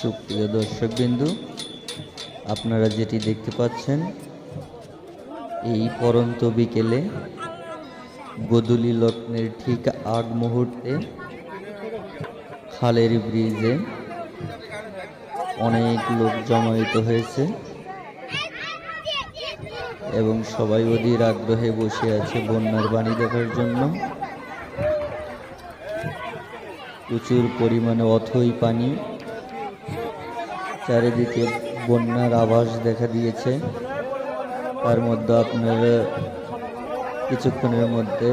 সুপ্রিয় দর্শকবৃন্দু, আপনারা যেটি দেখতে পাচ্ছেন এই পরন্ত বিকেলে গোধূলি লগ্নের ঠিক আগ মুহূর্তে খালের ব্রিজে অনেক লোক জমায়েত হয়েছে এবং সবাই অধীর আগ্রহে বসে আছে বন্যার বাণী দেখার জন্য। প্রচুর পরিমাণে অথই পানি, চারিদিকে বন্যার আভাস দেখা দিয়েছে। তার মধ্যে আপনারা কিছুক্ষণের মধ্যে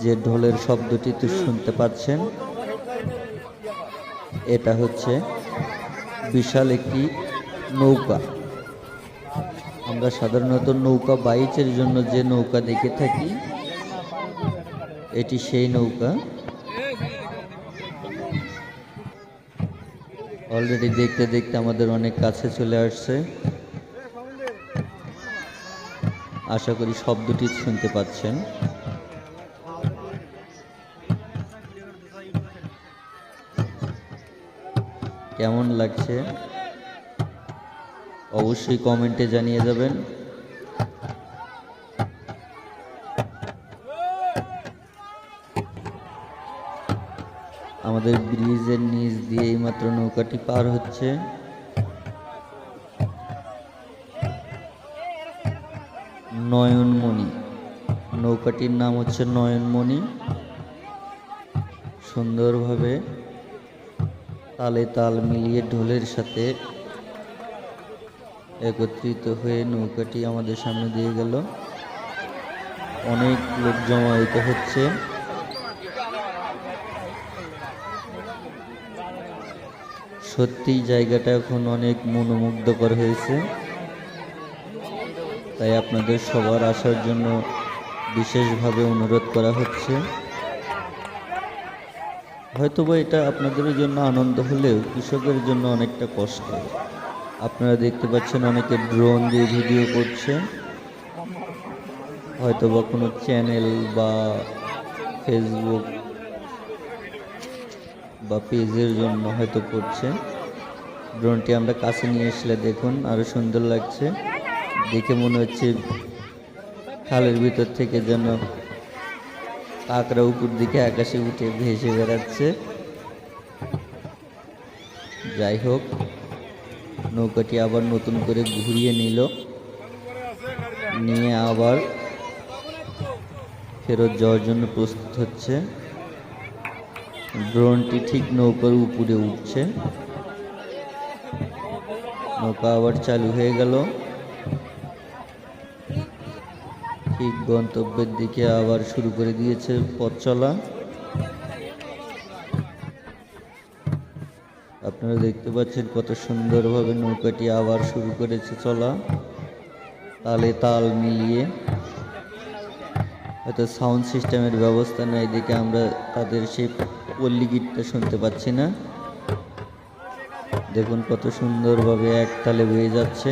যে ঢোলের শব্দটি শুনতে পাচ্ছেন, এটা হচ্ছে বিশাল একটি নৌকা। আমরা সাধারণত নৌকা বাইচের জন্য যে নৌকা দেখে থাকি, এটি সেই নৌকা। অলরেডি দেখতে দেখতে আমাদের অনেক কাছে চলে আসছে। আশা করি শব্দটি শুনতে পাচ্ছেন। কেমন লাগছে অবশ্যই কমেন্টে জানিয়ে যাবেন। আমাদের ব্রিজের নিচ দিয়ে এইমাত্র নৌকাটি পার হচ্ছে। নয়নমণি, নৌকাটির নাম হচ্ছে নয়নমণি। সুন্দরভাবে তালে তাল মিলিয়ে ঢোলের সাথে একত্রিত হয়ে নৌকাটি আমাদের সামনে দিয়ে গেল। অনেক লোক জমায়েত হচ্ছে। সত্যি জায়গাটা এখন অনেক মনোমুগ্ধকর হয়েছে। তাই আপনাদের সবার আসার জন্য বিশেষভাবে অনুরোধ করা হচ্ছে। হয়তোবা এটা আপনাদের জন্য আনন্দ হলেও কৃষকের জন্য অনেকটা কষ্ট। আপনারা দেখতে পাচ্ছেন অনেকে ড্রোন দিয়ে ভিডিও করছে, হয়তোবা কোনো চ্যানেল বা ফেসবুক বা পেজের জন্য হয়তো করছে। ড্রোনটি আমরা কাছে নিয়ে আসলে দেখুন আরো সুন্দর লাগছে। দেখে মনে হচ্ছে খালের ভিতর থেকে যেন কাকড়া উপর দিকে আকাশে উঠে ভেসে বেড়াচ্ছে। যাই হোক, নৌকাটি আবার নতুন করে ঘুরিয়ে নিয়ে আবার ফেরত যাওয়ার জন্য প্রস্তুত হচ্ছে। ড্রোনটি ঠিক নৌকার উপরে উঠছে। নৌকা আবার চালু হয়ে গেল। ঠিক গন্তব্যের দিকে আবার শুরু করে দিয়েছে পথ চলা। আপনারা দেখতে পাচ্ছেন কত সুন্দরভাবে নৌকাটি আবার শুরু করেছে চলা, তালে তাল মিলিয়ে। হয়তো সাউন্ড সিস্টেমের ব্যবস্থা নাই দেখে আমরা তাদের সেই পল্লী গীতটা শুনতে পাচ্ছি না। দেখুন কত সুন্দরভাবে এক তালে বয়ে যাচ্ছে।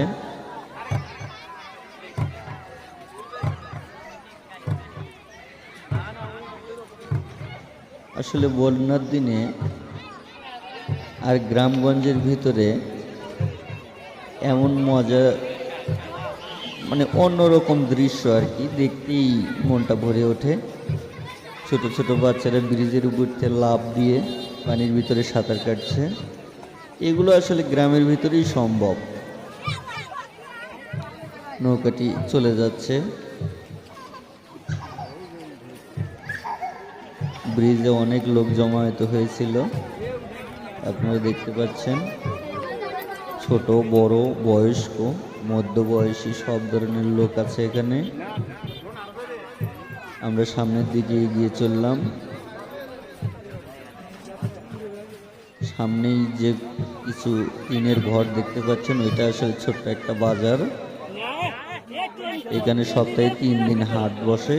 আসলে বন্যার দিনে আর গ্রামগঞ্জের ভিতরে এমন মজা, মানে অন্যরকম দৃশ্য আর কি, দেখতেই মনটা ভরে ওঠে। ছোট ছোট বাচ্চারা ব্রিজের উপর থেকে লাফ দিয়ে পানির ভিতরে সাঁতার কাটছে। এগুলো আসলে গ্রামের ভিতরেই সম্ভব। নৌকাটি চলে যাচ্ছে। ব্রিজে অনেক লোক জমায়েত হয়েছিল, আপনারা দেখতে পাচ্ছেন। ছোট বড় বয়স্ক মধ্যবয়সী সব ধরনের লোক আছে এখানে। আমরা সামনের দিকে এগিয়ে চললাম। সামনেই যে কিছু টিনের ঘর দেখতে পাচ্ছেন, ওইটা আসলে ছোট্ট একটা বাজার। এখানে সপ্তাহে 3 দিন হাট বসে।